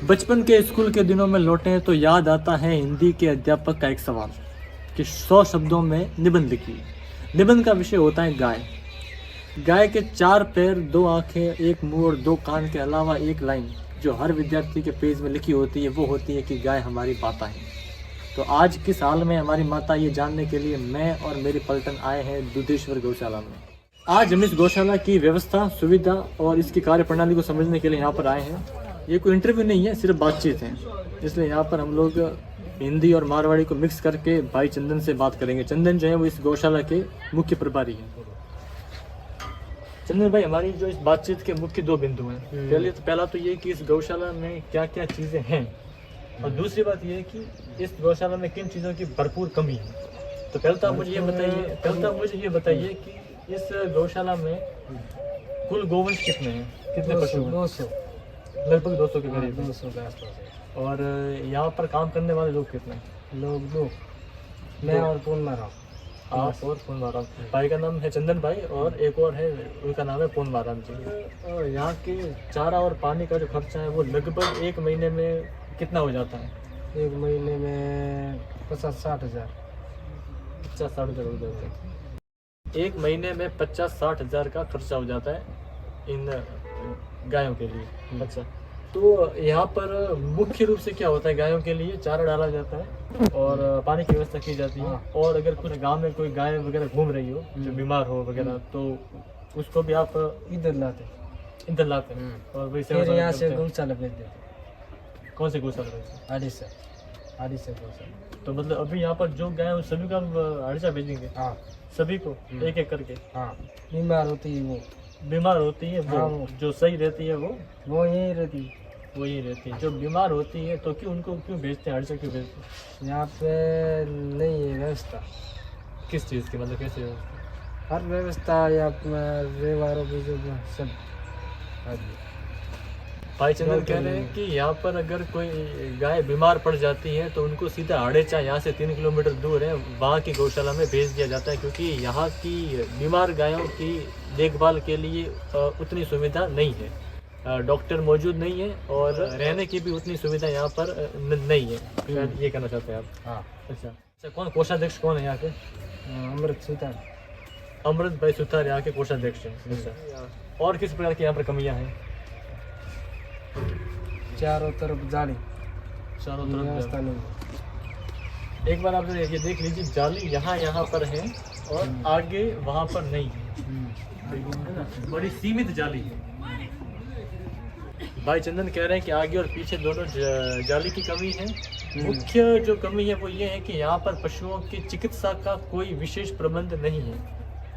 बचपन के स्कूल के दिनों में लौटे तो याद आता है हिंदी के अध्यापक का एक सवाल कि 100 शब्दों में निबंध लिखिए। निबंध का विषय होता है गाय। गाय के 4 पैर, 2 आंखें, 1 मुंह और 2 कान के अलावा एक लाइन जो हर विद्यार्थी के पेज में लिखी होती है वो होती है कि गाय हमारी माता है। तो आज किस हाल में हमारी माता ये जानने के लिए मैं और मेरी पलटन आए हैं दुधेश्वर गौशाला में। आज हम इस गौशाला की व्यवस्था, सुविधा और इसकी कार्य प्रणाली को समझने के लिए यहाँ पर आए हैं। ये कोई इंटरव्यू नहीं है, सिर्फ बातचीत है, इसलिए यहाँ पर हम लोग हिंदी और मारवाड़ी को मिक्स करके भाई चंदन से बात करेंगे। चंदन जो है वो इस गौशाला के मुख्य प्रभारी हैं। चंदन भाई, हमारी जो इस बातचीत के मुख्य 2 बिंदु हैं। पहला तो ये कि इस गौशाला में क्या क्या चीज़ें हैं, और दूसरी बात ये है कि इस गौशाला में किन चीज़ों की भरपूर कमी है। तो पहले तो मुझे ये बताइए कि इस गौशाला में कुल गोवंश कितने हैं, कितने पशु हैं? 200, लगभग 200 के करीब। 200 के आसपास। और यहाँ पर काम करने वाले लोग कितने हैं? लोग 2, मैं और पूर्ण मारा। आप और पूर्ण माराम भाई का नाम है चंदन भाई, और एक और है, उनका नाम है पूर्ण माराम जी। और यहाँ के चारा और पानी का जो खर्चा है वो लगभग 1 महीने में कितना हो जाता है? 1 महीने में 50-60 हज़ार। 50-60 हज़ार हो जाता है। 1 महीने में 50-60 हज़ार का खर्चा हो जाता है इन गायों के लिए। अच्छा, तो यहाँ पर मुख्य रूप से क्या होता है? गायों के लिए चारा डाला जाता है और पानी की व्यवस्था की जाती है। और अगर कुछ गांव में कोई गाय वगैरह घूम रही हो जो बीमार हो वगैरह, तो उसको भी आप इधर लाते हैं और वही फिर यहाँ से गौशाला भेज देते। कौन से गौशाला? आड़ी से गौशाला। तो मतलब अभी यहाँ पर जो गाय है सभी का हड़सा भेजेंगे? हाँ, सभी को एक एक करके? हाँ, बीमार होती है वो, वो जो सही रहती है वो यहीं रहती है। वो यही रहती है। जो बीमार होती है तो उनको क्यों भेजते हैं, हड़सा क्यों भेजते हैं? यहाँ पे नहीं है व्यवस्था। किस चीज़ की, मतलब कैसे व्यवस्था? हर व्यवस्था या व्यवहारों की जो सब। भाई चंदन कह रहे हैं कि यहाँ पर अगर कोई गाय बीमार पड़ जाती है तो उनको सीधा हड़ेचा, यहाँ से 3 किलोमीटर दूर है, वहाँ की गौशाला में भेज दिया जाता है, क्योंकि यहाँ की बीमार गायों की देखभाल के लिए उतनी सुविधा नहीं है, डॉक्टर मौजूद नहीं है और रहने की भी उतनी सुविधा यहाँ पर नहीं है। ये कहना चाहते हैं आप? हाँ। अच्छा, कौन कोषाध्यक्ष कौन है यहाँ के? अमृत भाई सुतार यहाँ के कोषाध्यक्ष हैं। और किस प्रकार की यहाँ पर कमियाँ हैं? चारों तरफ जाली, चारों व्यवस्था तरफ। नहीं। एक बार आप ये देख लीजिए, जाली यहाँ पर है और आगे वहाँ पर नहीं है, बड़ी सीमित जाली है। भाई चंदन कह रहे हैं कि आगे और पीछे दोनों जाली की कमी है। मुख्य जो कमी है वो ये है कि यहाँ पर पशुओं की चिकित्सा का कोई विशेष प्रबंध नहीं है,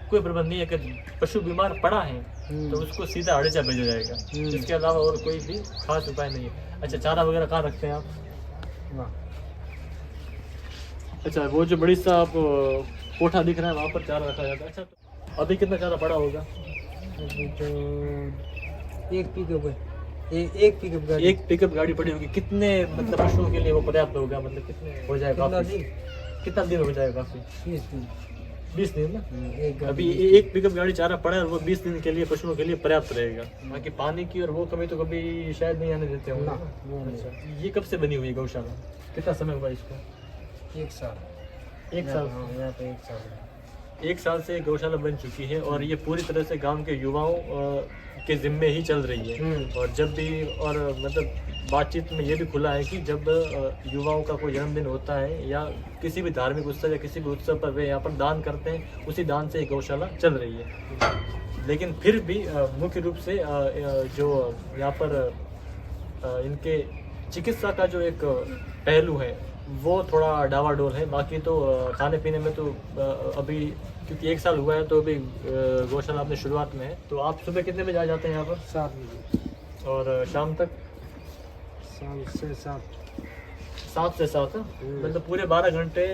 कोई प्रबंध नहीं है। अगर पशु बीमार पड़ा है तो उसको सीधा हड़ेचा भेजा जाएगा, इसके अलावा और कोई भी खास उपाय नहीं है। अच्छा, चारा वगैरह कहाँ रखते हैं आप? अच्छा, वो जो बड़ी सा आप कोठा दिख रहा है वहाँ पर चारा रखा जाता है। अच्छा, तो अभी कितना चारा पड़ा होगा? अभी तो एक पिकअप गाड़ी पड़ी होगी। कितने मतलब पशुओं के लिए वो पर्याप्त होगा? मतलब कितने हो जाएगा? कितना दिन हो जाएगा? काफी 20 दिन ना। अभी एक पिकअप गाड़ी चारा पड़ा है और वो 20 दिन के लिए पशुओं के लिए पर्याप्त रहेगा। बाकी पानी की और वो कमी तो कभी शायद नहीं आने देते होंगे। अच्छा, ये कब से बनी हुई है गौशाला? कितना समय हुआ इसको? 1 साल। यहाँ पे 1 साल। 1 साल से गौशाला बन चुकी है और ये पूरी तरह से गांव के युवाओं के जिम्मे ही चल रही है। और जब भी, और मतलब बातचीत में ये भी खुला है कि जब युवाओं का कोई जन्मदिन होता है या किसी भी धार्मिक उत्सव या किसी भी उत्सव पर वे यहाँ पर दान करते हैं, उसी दान से गौशाला चल रही है। लेकिन फिर भी मुख्य रूप से जो यहाँ पर इनके चिकित्सा का जो एक पहलू है वो थोड़ा डावाडोल है। बाकी तो खाने पीने में तो अभी क्योंकि 1 साल हुआ है तो अभी गौशाला अपने शुरुआत में है। तो आप सुबह कितने बजे आ जाते हैं यहाँ पर? 7 बजे। और शाम तक? शाम से 7। 7 से 7। मतलब पूरे 12 घंटे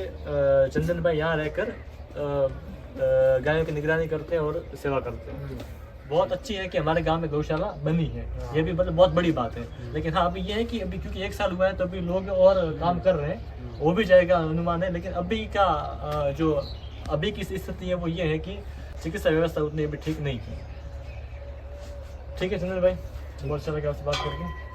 चंदन भाई यहाँ रहकर गायों की निगरानी करते हैं और सेवा करते हैं। बहुत अच्छी है कि हमारे गांव में गौशाला बनी है, ये भी मतलब बहुत बड़ी बात है। लेकिन हाँ, अभी ये है कि अभी क्योंकि 1 साल हुआ है तो अभी लोग और काम कर रहे हैं, हो भी जाएगा अनुमान है। लेकिन अभी का जो अभी की स्थिति है वो ये है कि चिकित्सा व्यवस्था उतनी अभी ठीक नहीं है। ठीक है चंदन भाई, बहुत अच्छा लगा आपसे बात करके।